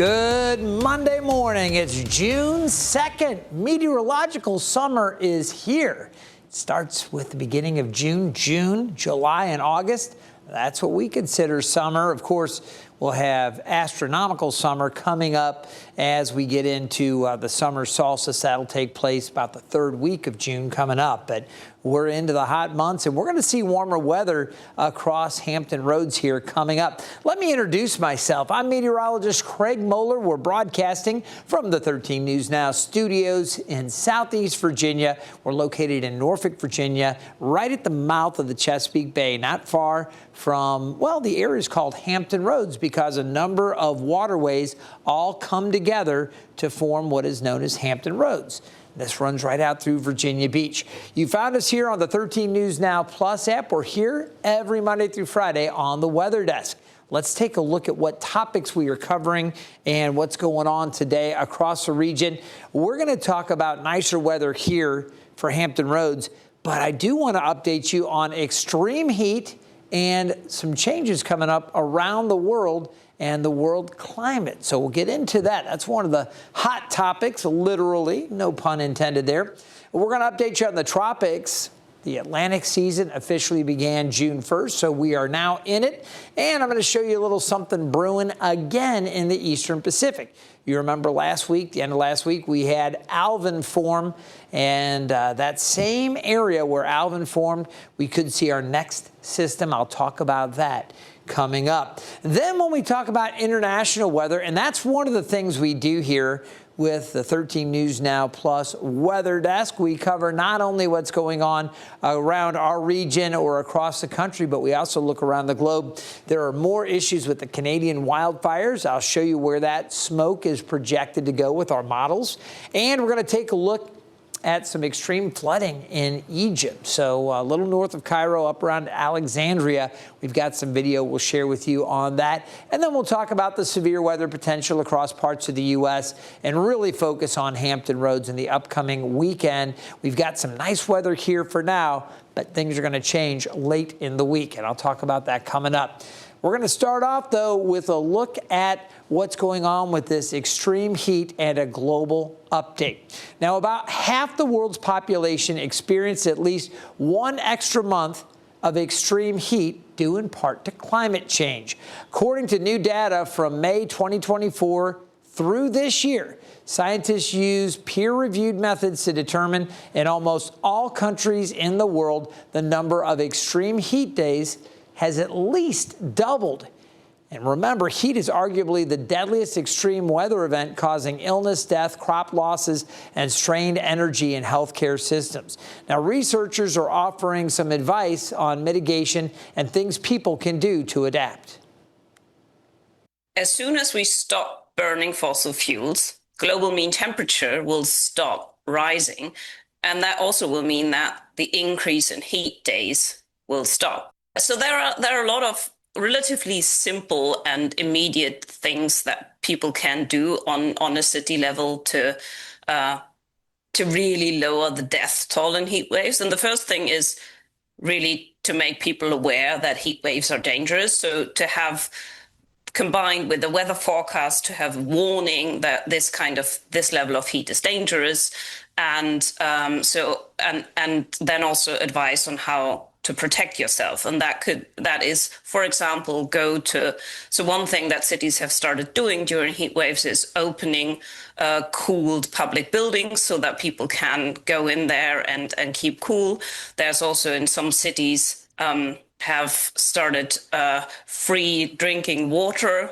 Good Monday morning. It's June 2nd. Meteorological summer is here. It starts with the beginning of June, July, and August. That's what we consider summer. Of course, we'll have astronomical summer coming up as we get into the summer solstice. That'll take place about the third week of June coming up. But we're into the hot months, and we're going to see warmer weather across Hampton Roads here coming up. Let me introduce myself. I'm meteorologist Craig Moeller. We're broadcasting from the 13 News Now studios in Southeast Virginia. We're located in Norfolk, Virginia, right at the mouth of the Chesapeake Bay, not far from, well, the area is called Hampton Roads because a number of waterways all come together to form what is known as Hampton Roads. This runs right out through Virginia Beach. You found us here on the 13 News Now Plus app. We're here every Monday through Friday on the weather desk. Let's take a look at what topics we are covering and what's going on today across the region. We're going to talk about nicer weather here for Hampton Roads, but I do want to update you on extreme heat and some changes coming up around the world and the world climate. So we'll get into that. That's one of the hot topics, literally, no pun intended there. We're going to update you on the tropics. The Atlantic season officially began June 1st, so we are now in it. And I'm going to show you a little something brewing again in the Eastern Pacific. You remember last week, the end of last week, we had Alvin form, and that same area where Alvin formed, we could see our next system. I'll talk about that coming up. Then when we talk about international weather, and that's one of the things we do here with the 13 News Now Plus weather desk, we cover not only what's going on around our region or across the country, but we also look around the globe. There are more issues with the Canadian wildfires. I'll show you where that smoke is projected to go with our models. And we're going to take a look at some extreme flooding in Egypt. So a little north of Cairo, up around Alexandria, we've got some video we'll share with you on that. And then we'll talk about the severe weather potential across parts of the U.S. and really focus on Hampton Roads in the upcoming weekend. We've got some nice weather here for now, but things are going to change late in the week, and I'll talk about that coming up. We're going to start off, though, with a look at what's going on with this extreme heat and a global update. Now, about half the world's population experienced at least one extra month of extreme heat due in part to climate change. According to new data from May 2024 through this year, scientists use peer-reviewed methods to determine in almost all countries in the world the number of extreme heat days has at least doubled. And remember, heat is arguably the deadliest extreme weather event, causing illness, death, crop losses, and strained energy in healthcare systems. Now, researchers are offering some advice on mitigation and things people can do to adapt. As soon as we stop burning fossil fuels, global mean temperature will stop rising. And that also will mean that the increase in heat days will stop. So there are a lot of relatively simple and immediate things that people can do on a city level to really lower the death toll in heat waves. And the first thing is really to make people aware that heat waves are dangerous. So to have, combined with the weather forecast, to have warning that this level of heat is dangerous, and then also advice on how to protect yourself. And that is, for example, so one thing that cities have started doing during heat waves is opening cooled public buildings so that people can go in there and keep cool. There's also in some cities have started free drinking water.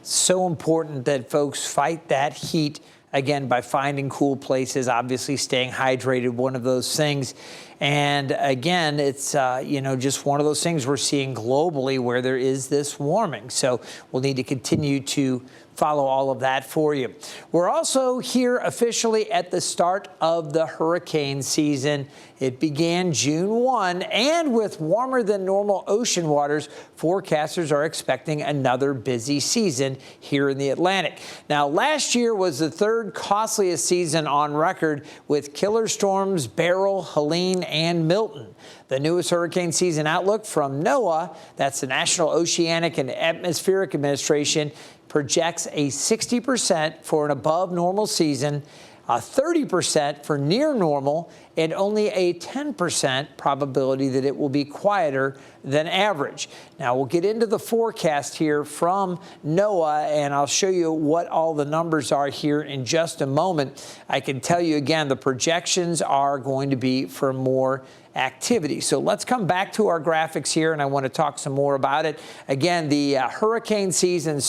So important that folks fight that heat, again, by finding cool places, obviously staying hydrated, one of those things. And again, it's, just one of those things we're seeing globally where there is this warming. So we'll need to continue to follow all of that for you. We're also here officially at the start of the hurricane season. It began June 1, and with warmer than normal ocean waters, forecasters are expecting another busy season here in the Atlantic. Now, last year was the third costliest season on record, with killer storms Beryl, Helene, and Milton. The newest hurricane season outlook from NOAA, that's the National Oceanic and Atmospheric Administration, projects a 60% for an above normal season, a 30% for near normal, and only a 10% probability that it will be quieter than average. Now, we'll get into the forecast here from NOAA, and I'll show you what all the numbers are here in just a moment. I can tell you again, the projections are going to be for more activity. So let's come back to our graphics here, and I want to talk some more about it. Again, the hurricane season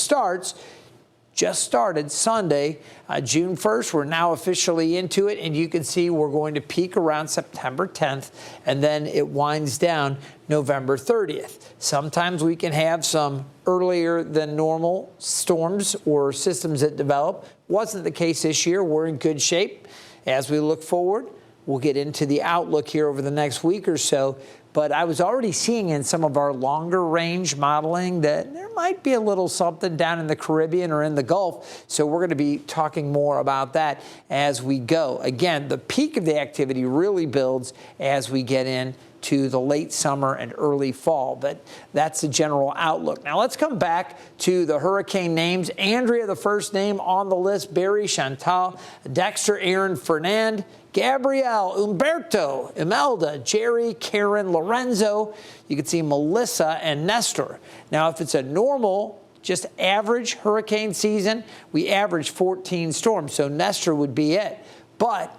just started Sunday, June 1st. We're now officially into it, and you can see we're going to peak around September 10th, and then it winds down November 30th. Sometimes we can have some earlier than normal storms or systems that develop. Wasn't the case this year. We're in good shape. As we look forward, we'll get into the outlook here over the next week or so. But I was already seeing in some of our longer range modeling that there might be a little something down in the Caribbean or in the Gulf. So we're going to be talking more about that as we go. Again, the peak of the activity really builds as we get into the late summer and early fall. But that's the general outlook. Now let's come back to the hurricane names. Andrea, the first name on the list, Barry, Chantal, Dexter, Aaron, Fernand, Gabrielle, Umberto, Imelda, Jerry, Karen, Lorenzo. You can see Melissa and Nestor. Now, if it's a normal, just average hurricane season, we average 14 storms, so Nestor would be it. But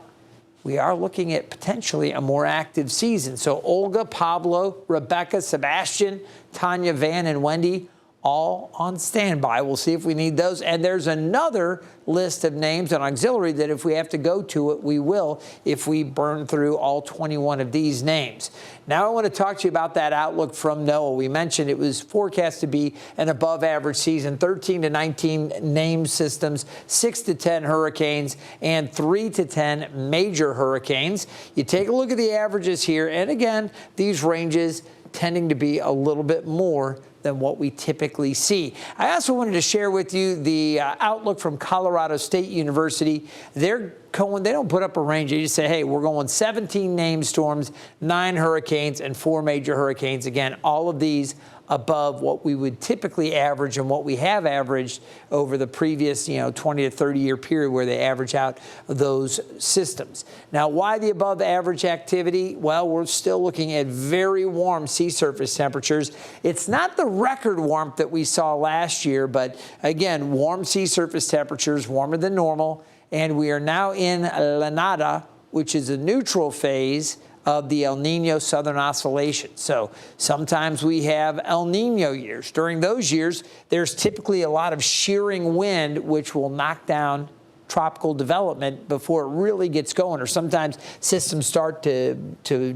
we are looking at potentially a more active season. So Olga, Pablo, Rebecca, Sebastian, Tanya, Van, and Wendy, all on standby. We'll see if we need those. And there's another list of names on auxiliary that if we have to go to it, we will if we burn through all 21 of these names. Now I want to talk to you about that outlook from NOAA. We mentioned it was forecast to be an above average season, 13 to 19 name systems, 6 to 10 hurricanes, and 3 to 10 major hurricanes. You take a look at the averages here, and again, these ranges tending to be a little bit more than what we typically see. I also wanted to share with you the outlook from Colorado State University. They don't put up a range. They just say, hey, we're going 17 named storms, 9 hurricanes, and 4 major hurricanes. Again, all of these above what we would typically average and what we have averaged over the previous 20 to 30 year period where they average out those systems. Now, why the above average activity? Well, we're still looking at very warm sea surface temperatures. It's not the record warmth that we saw last year, but again, warm sea surface temperatures, warmer than normal, and we are now in La Nada, which is a neutral phase of the El Nino Southern Oscillation. So sometimes we have El Nino years. During those years, there's typically a lot of shearing wind, which will knock down tropical development before it really gets going. Or sometimes systems start to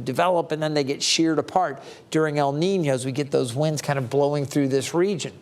develop and then they get sheared apart. During El Ninos, we get those winds kind of blowing through this region.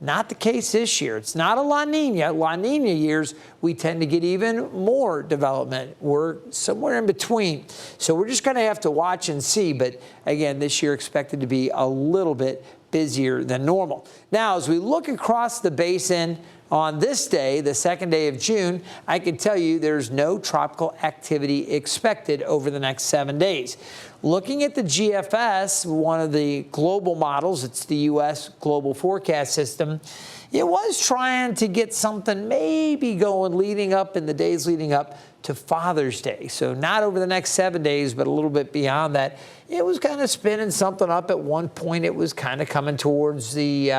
Not the case this year. It's not a La Nina. La Nina years, we tend to get even more development. We're somewhere in between. So we're just going to have to watch and see. But again, this year expected to be a little bit busier than normal. Now, as we look across the basin on this day, the second day of June, I can tell you there's no tropical activity expected over the next 7 days. Looking at the GFS, one of the global models, it's the U.S. Global Forecast System, it was trying to get something maybe going leading up in the days leading up to Father's Day. So not over the next 7 days, but a little bit beyond that. It was kind of spinning something up at one point. It was kind of coming towards the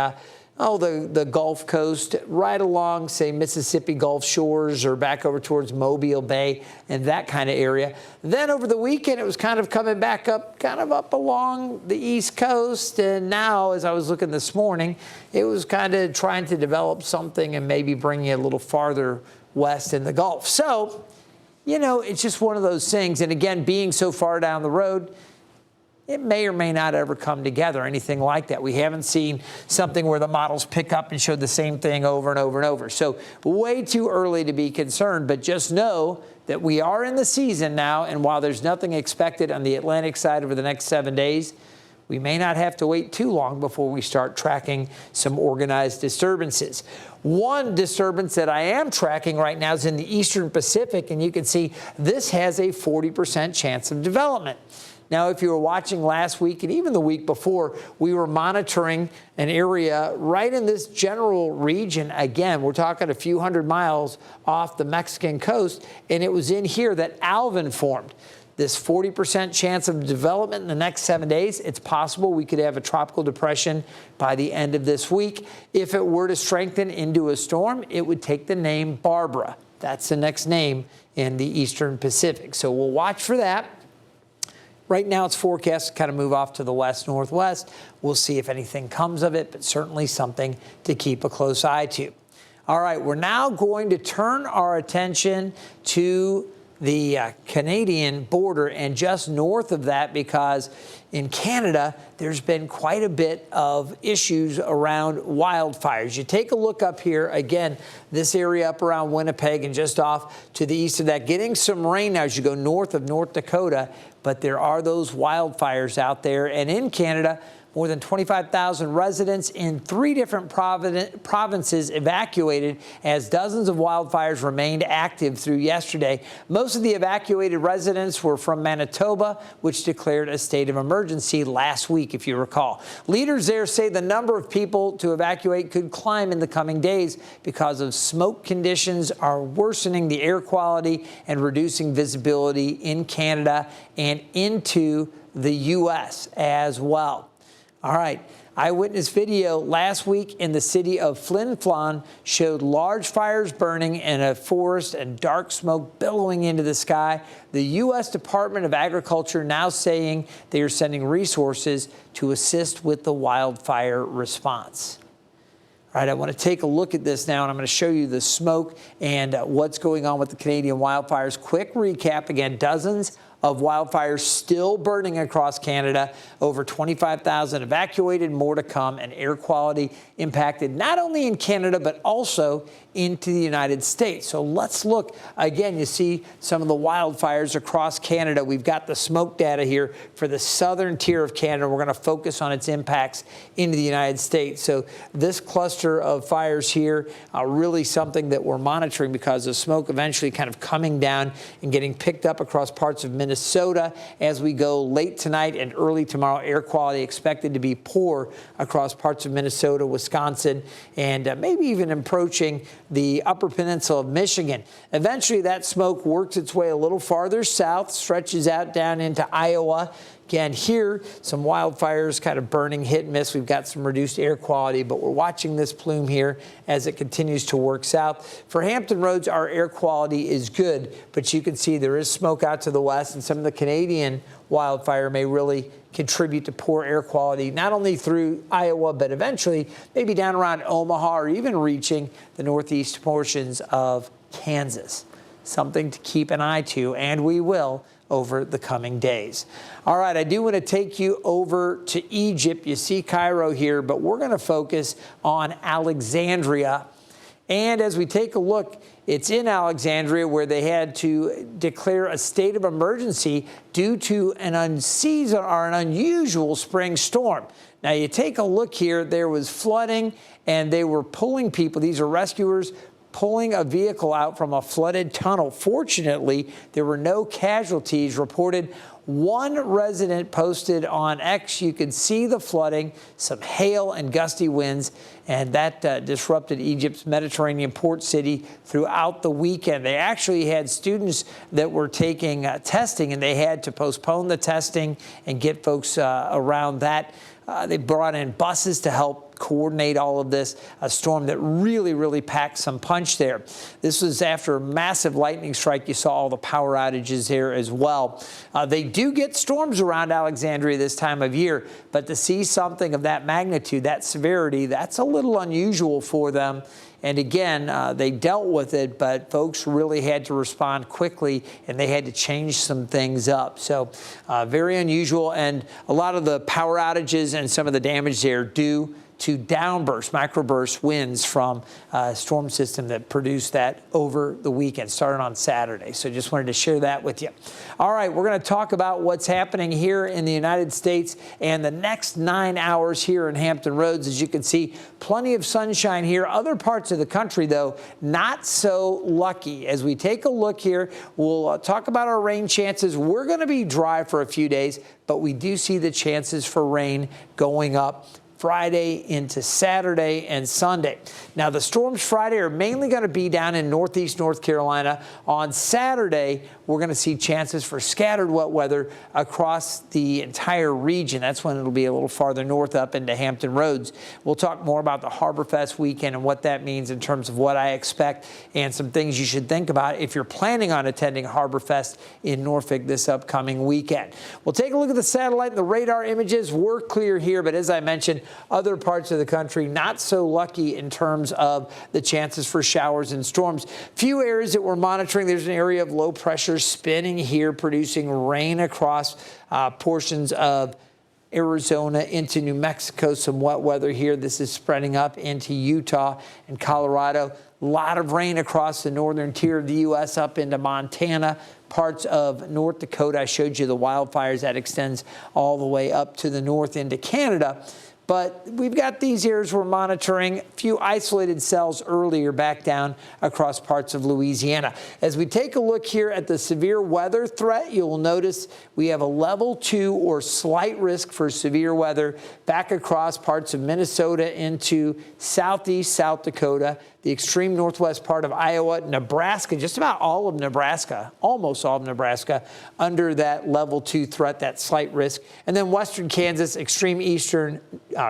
Gulf Coast, right along, say, Mississippi Gulf shores or back over towards Mobile Bay and that kind of area. Then over the weekend, it was kind of coming back up, kind of up along the East Coast. And now, as I was looking this morning, it was kind of trying to develop something and maybe bring you a little farther west in the Gulf. So, it's just one of those things. And again, being so far down the road, it may or may not ever come together, anything like that. We haven't seen something where the models pick up and show the same thing over and over and over. So way too early to be concerned, but just know that we are in the season now, and while there's nothing expected on the Atlantic side over the next 7 days, we may not have to wait too long before we start tracking some organized disturbances. One disturbance that I am tracking right now is in the Eastern Pacific, and you can see this has a 40% chance of development. Now, if you were watching last week and even the week before, we were monitoring an area right in this general region. Again, we're talking a few hundred miles off the Mexican coast, and it was in here that Alvin formed. This 40% chance of development in the next 7 days. It's possible we could have a tropical depression by the end of this week. If it were to strengthen into a storm, it would take the name Barbara. That's the next name in the Eastern Pacific. So we'll watch for that. Right now, it's forecast to kind of move off to the west-northwest. We'll see if anything comes of it, but certainly something to keep a close eye to. All right, we're now going to turn our attention to the Canadian border and just north of that, because in Canada, there's been quite a bit of issues around wildfires. You take a look up here, again, this area up around Winnipeg and just off to the east of that, getting some rain now as you go north of North Dakota, but there are those wildfires out there. And in Canada, more than 25,000 residents in 3 different provinces evacuated as dozens of wildfires remained active through yesterday. Most of the evacuated residents were from Manitoba, which declared a state of emergency last week, if you recall. Leaders there say the number of people to evacuate could climb in the coming days because of smoke conditions are worsening the air quality and reducing visibility in Canada and into the U.S. as well. All right. Eyewitness video last week in the city of Flin Flon showed large fires burning in a forest and dark smoke billowing into the sky. The U.S. Department of Agriculture now saying they are sending resources to assist with the wildfire response. All right, I want to take a look at this now, and I'm going to show you the smoke and what's going on with the Canadian wildfires. Quick recap again, dozens of wildfires still burning across Canada, over 25,000 evacuated, more to come, and air quality impacted not only in Canada, but also into the United States. So let's look again. You see some of the wildfires across Canada. We've got the smoke data here for the southern tier of Canada. We're going to focus on its impacts into the United States. So this cluster of fires here are really something that we're monitoring because of smoke eventually kind of coming down and getting picked up across parts of Minnesota as we go late tonight and early tomorrow. Air quality expected to be poor across parts of Minnesota, Wisconsin, and maybe even approaching the Upper Peninsula of Michigan. Eventually, that smoke works its way a little farther south, stretches out down into Iowa. Again, here, some wildfires kind of burning hit and miss. We've got some reduced air quality, but we're watching this plume here as it continues to work south. For Hampton Roads, our air quality is good, but you can see there is smoke out to the west, and some of the Canadian wildfire may really contribute to poor air quality, not only through Iowa, but eventually maybe down around Omaha or even reaching the northeast portions of Kansas. Something to keep an eye to, and we will over the coming days. All right, I do want to take you over to Egypt. You see Cairo here, but we're going to focus on Alexandria. And as we take a look, it's in Alexandria where they had to declare a state of emergency due to an unseasonal or an unusual spring storm. Now, you take a look here, there was flooding, and they were pulling people. These are rescuers pulling a vehicle out from a flooded tunnel. Fortunately, there were no casualties reported. One resident posted on X, you could see the flooding, some hail and gusty winds, and that disrupted Egypt's Mediterranean port city throughout the weekend. They actually had students that were taking testing, and they had to postpone the testing and get folks around that. They brought in buses to help coordinate all of this, a storm that really packed some punch there. This was after a massive lightning strike. You saw all the power outages there as well. They do get storms around Alexandria this time of year, but to see something of that magnitude, that severity, that's a little unusual for them. And again, they dealt with it, but folks really had to respond quickly, and they had to change some things up. So very unusual, and a lot of the power outages and some of the damage there due to downburst, microburst winds from a storm system that produced that over the weekend, starting on Saturday. So just wanted to share that with you. All right, we're going to talk about what's happening here in the United States and the next 9 hours here in Hampton Roads. As you can see, plenty of sunshine here. Other parts of the country, though, not so lucky. As we take a look here, we'll talk about our rain chances. We're going to be dry for a few days, but we do see the chances for rain going up Friday into Saturday and Sunday. Now, the storms Friday are mainly going to be down in northeast North Carolina. On Saturday, we're going to see chances for scattered wet weather across the entire region. That's when it'll be a little farther north up into Hampton Roads. We'll talk more about the HarborFest weekend and what that means in terms of what I expect and some things you should think about if you're planning on attending HarborFest in Norfolk this upcoming weekend. We'll take a look at the satellite and the radar images. We're clear here, but as I mentioned, other parts of the country not so lucky in terms of the chances for showers and storms. Few areas that we're monitoring. There's an area of low pressure spinning here, producing rain across portions of Arizona into New Mexico. Some wet weather here. This is spreading up into Utah and Colorado. A lot of rain across the northern tier of the U.S. up into Montana, parts of North Dakota. I showed you the wildfires that extends all the way up to the north into Canada. But we've got these areas we're monitoring, a few isolated cells earlier back down across parts of Louisiana. As we take a look here at the severe weather threat, you'll notice we have a level 2 or slight risk for severe weather back across parts of Minnesota into southeast South Dakota, the extreme northwest part of Iowa, Nebraska, just about all of Nebraska, almost all of Nebraska, under that level 2 threat, that slight risk. And then western Kansas, extreme eastern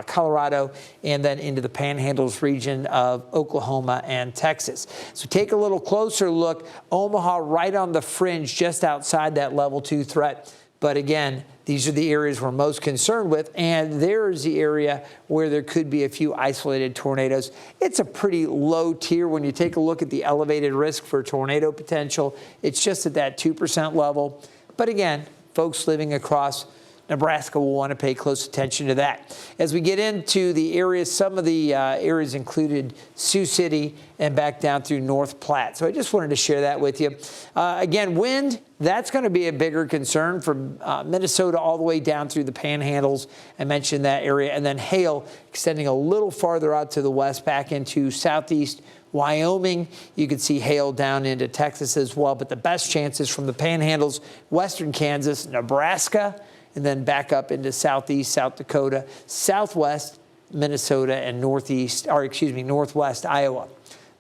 Colorado, and then into the Panhandles region of Oklahoma and Texas. So take a little closer look. Omaha right on the fringe, just outside that level 2 threat. But again, these are the areas we're most concerned with, and there's the area where there could be a few isolated tornadoes. It's a pretty low tier when you take a look at the elevated risk for tornado potential. It's just at that 2% level. But again, folks living across Nebraska will want to pay close attention to that. As we get into the areas, some of the areas included Sioux City and back down through North Platte. So I just wanted to share that with you. Again, wind, that's going to be a bigger concern from Minnesota all the way down through the Panhandles. I mentioned that area. And then hail extending a little farther out to the west back into southeast Wyoming. You can see hail down into Texas as well. But the best chances from the Panhandles, western Kansas, Nebraska, and then back up into southeast South Dakota, southwest Minnesota, and northwest Iowa.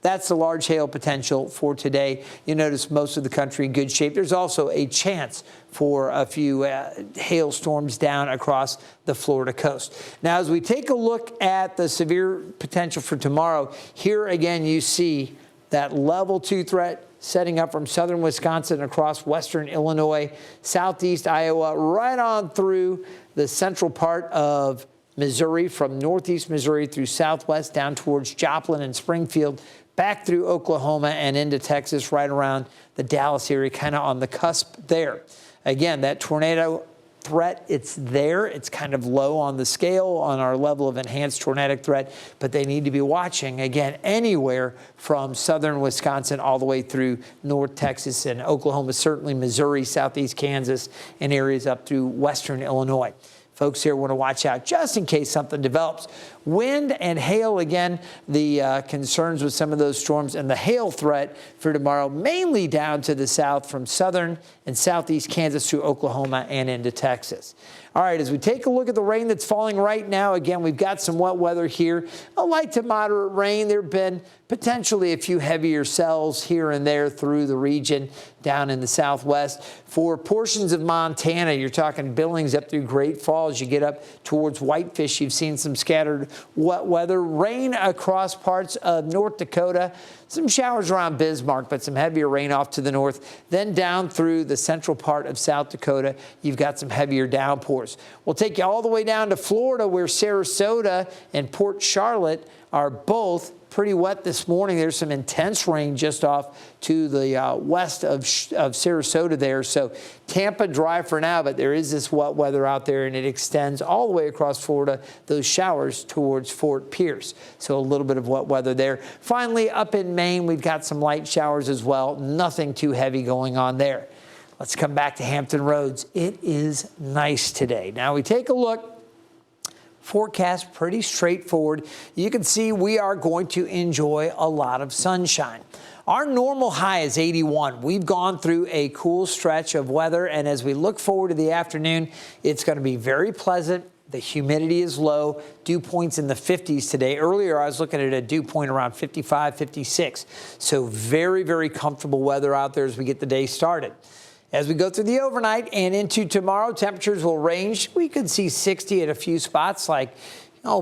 That's the large hail potential for today. You notice most of the country in good shape. There's also a chance for a few hailstorms down across the Florida coast. Now, as we take a look at the severe potential for tomorrow, here again you see that level 2 threat setting up from southern Wisconsin across western Illinois, southeast Iowa, right on through the central part of Missouri, from northeast Missouri through southwest down towards Joplin and Springfield, back through Oklahoma and into Texas, right around the Dallas area, kind of on the cusp there. Again, that tornado threat, it's there. It's kind of low on the scale on our level of enhanced tornadic threat, but they need to be watching, again, anywhere from southern Wisconsin all the way through North Texas and Oklahoma, certainly Missouri, southeast Kansas, and areas up through western Illinois. Folks here want to watch out just in case something develops. Wind and hail, again, the concerns with some of those storms and the hail threat for tomorrow, mainly down to the south from southern and southeast Kansas through Oklahoma and into Texas. All right, as we take a look at the rain that's falling right now, again, we've got some wet weather here. A light to moderate rain. There have been potentially a few heavier cells here and there through the region down in the southwest. For portions of Montana, you're talking Billings up through Great Falls. You get up towards Whitefish, you've seen some scattered wet weather. Rain across parts of North Dakota. Some showers around Bismarck, but some heavier rain off to the north. Then down through the central part of South Dakota, you've got some heavier downpours. We'll take you all the way down to Florida, where Sarasota and Port Charlotte are both pretty wet this morning. There's some intense rain just off to the west of Sarasota there. So Tampa dry for now, but there is this wet weather out there, and it extends all the way across Florida, those showers towards Fort Pierce. So a little bit of wet weather there. Finally, up in Maine, we've got some light showers as well. Nothing too heavy going on there. Let's come back to Hampton Roads. It is nice today. Now we take a look. Forecast pretty straightforward. You can see we are going to enjoy a lot of sunshine. Our normal high is 81. We've gone through a cool stretch of weather, and as we look forward to the afternoon, it's going to be very pleasant. The humidity is low. Dew points in the 50s today. Earlier, I was looking at a dew point around 55, 56. So very, very comfortable weather out there as we get the day started. As we go through the overnight and into tomorrow, temperatures will range. We could see 60 at a few spots like,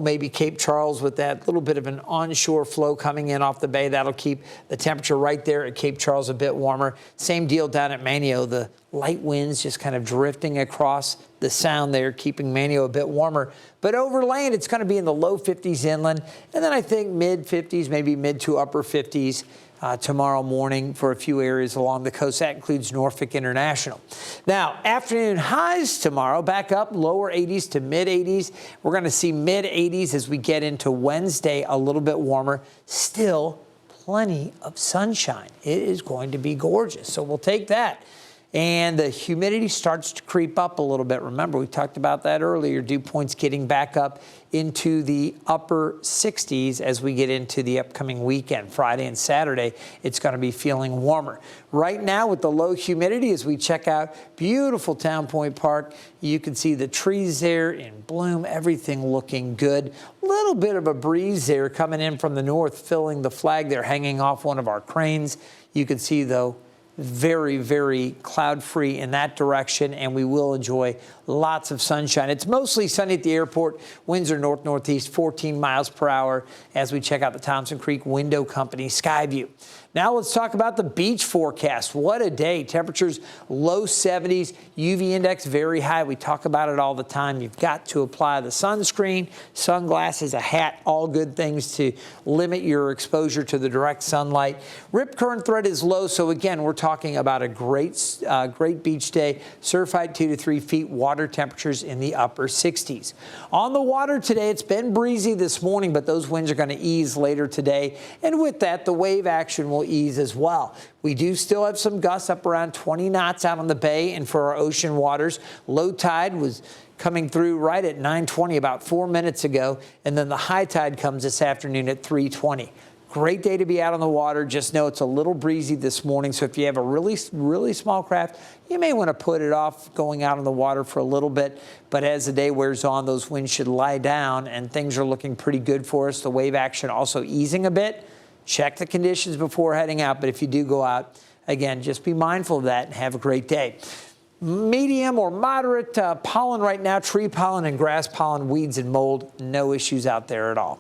maybe Cape Charles with that little bit of an onshore flow coming in off the bay. That'll keep the temperature right there at Cape Charles a bit warmer. Same deal down at Manio. The light winds just kind of drifting across the sound there, keeping Manio a bit warmer. But over land, it's going to be in the low 50s inland. And then I think mid 50s, maybe mid to upper 50s. Tomorrow morning for a few areas along the coast. That includes Norfolk International. Now, afternoon highs tomorrow, back up, lower 80s to mid 80s. We're going to see mid 80s as we get into Wednesday, a little bit warmer. Still plenty of sunshine. It is going to be gorgeous, so we'll take that. And the humidity starts to creep up a little bit. Remember, we talked about that earlier. Dew points getting back up into the upper 60s as we get into the upcoming weekend. Friday and Saturday, it's going to be feeling warmer. Right now, with the low humidity, as we check out beautiful Town Point Park, you can see the trees there in bloom, everything looking good. A little bit of a breeze there coming in from the north, filling the flag there, hanging off one of our cranes. You can see, though, very, very cloud-free in that direction, and we will enjoy lots of sunshine. It's mostly sunny at the airport. Winds are north-northeast, 14 miles per hour as we check out the Thompson Creek Window Company Skyview. Now let's talk about the beach forecast. What a day. Temperatures low 70s, UV index very high. We talk about it all the time. You've got to apply the sunscreen, sunglasses, a hat, all good things to limit your exposure to the direct sunlight. Rip current threat is low, so again, we're talking about a great beach day. Surf height 2 to 3 feet, water temperatures in the upper 60s. On the water today, it's been breezy this morning, but those winds are going to ease later today. And with that, the wave action will ease as well. We do still have some gusts up around 20 knots out on the bay, and for our ocean waters, low tide was coming through right at 9:20 about 4 minutes ago, and then the high tide comes this afternoon at 3:20. Great day to be out on the water. Just know it's a little breezy this morning, so if you have a really small craft, you may want to put it off going out on the water for a little bit. But as the day wears on, those winds should lie down, and things are looking pretty good for us. The wave action also easing a bit. Check the conditions before heading out, but if you do go out, again, just be mindful of that and have a great day. Medium or moderate pollen right now, tree pollen and grass pollen, weeds and mold, no issues out there at all.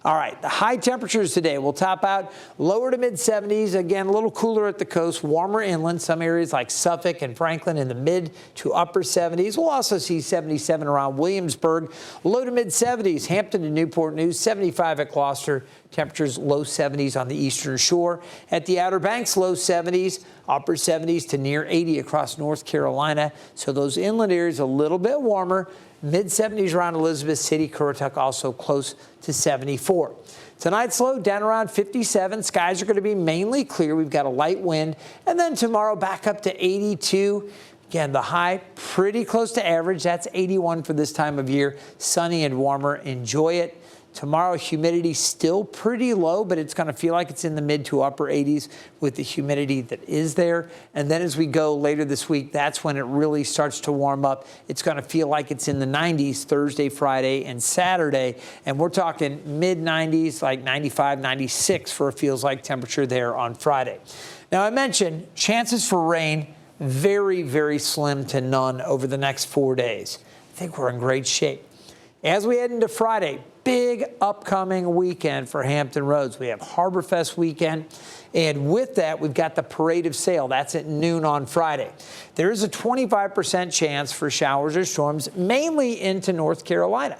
All right, the high temperatures today will top out lower to mid 70s. Again, a little cooler at the coast, warmer inland. Some areas like Suffolk and Franklin in the mid to upper 70s. We'll also see 77 around Williamsburg, low to mid 70s. Hampton and Newport News, 75 at Gloucester. Temperatures low 70s on the eastern shore. At the Outer Banks, low 70s, upper 70s to near 80 across North Carolina. So those inland areas a little bit warmer. Mid 70s around Elizabeth City, Currituck also close to 74. Tonight's low down around 57. Skies are going to be mainly clear. We've got a light wind. And then tomorrow back up to 82. Again, the high pretty close to average. That's 81 for this time of year. Sunny and warmer. Enjoy it. Tomorrow, humidity still pretty low, but it's going to feel like it's in the mid to upper 80s with the humidity that is there. And then as we go later this week, that's when it really starts to warm up. It's going to feel like it's in the 90s Thursday, Friday, and Saturday. And we're talking mid 90s, like 95, 96 for a feels like temperature there on Friday. Now, I mentioned chances for rain very, very slim to none over the next 4 days. I think we're in great shape. As we head into Friday, big upcoming weekend for Hampton Roads. We have HarborFest weekend, and with that, we've got the Parade of Sail. That's at noon on Friday. There is a 25% chance for showers or storms, mainly into North Carolina.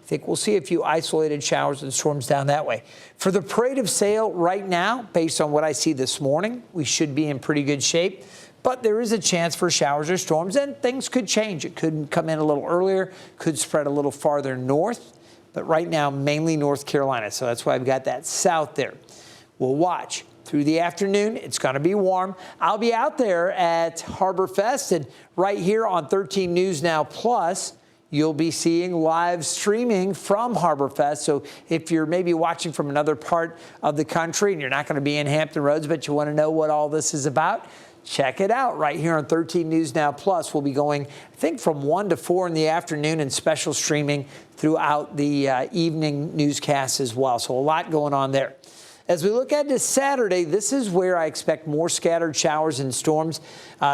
think we'll see a few isolated showers and storms down that way. For the parade of sail right now, based on what I see this morning, we should be in pretty good shape. But there is a chance for showers or storms, and things could change. It could come in a little earlier, could spread a little farther north. But right now, mainly North Carolina. So that's why I've got that south there. We'll watch. Through the afternoon, it's going to be warm. I'll be out there at Harbor Fest, and right here on 13 News Now Plus, you'll be seeing live streaming from Harbor Fest. So if you're maybe watching from another part of the country and you're not going to be in Hampton Roads, but you want to know what all this is about, check it out right here on 13 News Now Plus. We'll be going, I think, from 1 to 4 in the afternoon and special streaming throughout the evening newscasts as well. So a lot going on there. As we look ahead to Saturday, this is where I expect more scattered showers and storms.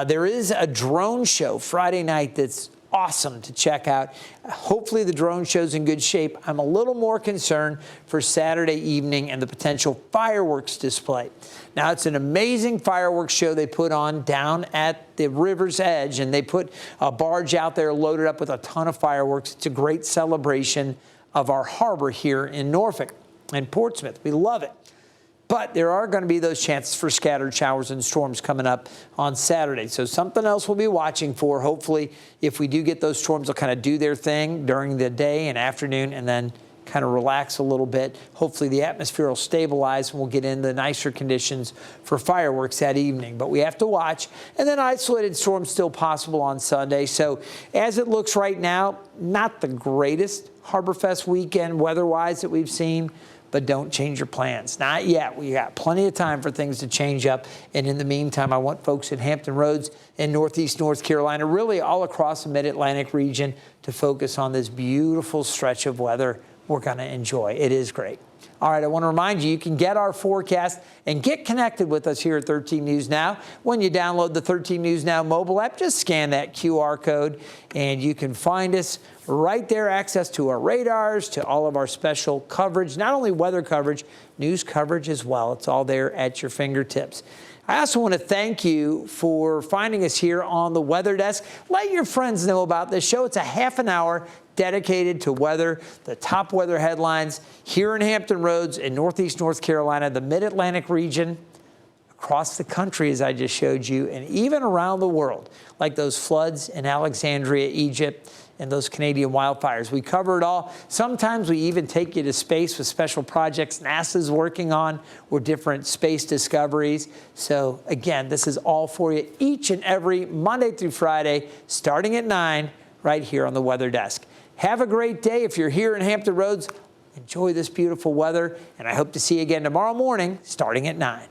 There is a drone show Friday night that's awesome to check out. Hopefully the drone show's in good shape. I'm a little more concerned for Saturday evening and the potential fireworks display. Now, it's an amazing fireworks show they put on down at the river's edge, and they put a barge out there loaded up with a ton of fireworks. It's a great celebration of our harbor here in Norfolk and Portsmouth. We love it. But there are going to be those chances for scattered showers and storms coming up on Saturday. So something else we'll be watching for. Hopefully, if we do get those storms, they'll kind of do their thing during the day and afternoon and then kind of relax a little bit. Hopefully, the atmosphere will stabilize and we'll get into nicer conditions for fireworks that evening. But we have to watch. And then isolated storms still possible on Sunday. So as it looks right now, not the greatest Harbor Fest weekend weather-wise that we've seen. But don't change your plans. Not yet. We got plenty of time for things to change up. And in the meantime, I want folks at Hampton Roads in Northeast North Carolina, really all across the Mid-Atlantic region, to focus on this beautiful stretch of weather we're going to enjoy. It is great. All right, I want to remind you, you can get our forecast and get connected with us here at 13 News Now. When you download the 13 News Now mobile app, just scan that QR code and you can find us right there, access to our radars, to all of our special coverage, not only weather coverage, news coverage as well. It's all there at your fingertips. I also want to thank you for finding us here on the Weather Desk. Let your friends know about this show. It's a half an hour dedicated to weather, the top weather headlines here in Hampton Roads in Northeast North Carolina, the Mid-Atlantic region, across the country, as I just showed you, and even around the world, like those floods in Alexandria, Egypt, and those Canadian wildfires. We cover it all. Sometimes we even take you to space with special projects NASA's working on or different space discoveries. So again, this is all for you each and every Monday through Friday, starting at 9, right here on the Weather Desk. Have a great day. If you're here in Hampton Roads, enjoy this beautiful weather, and I hope to see you again tomorrow morning, starting at 9.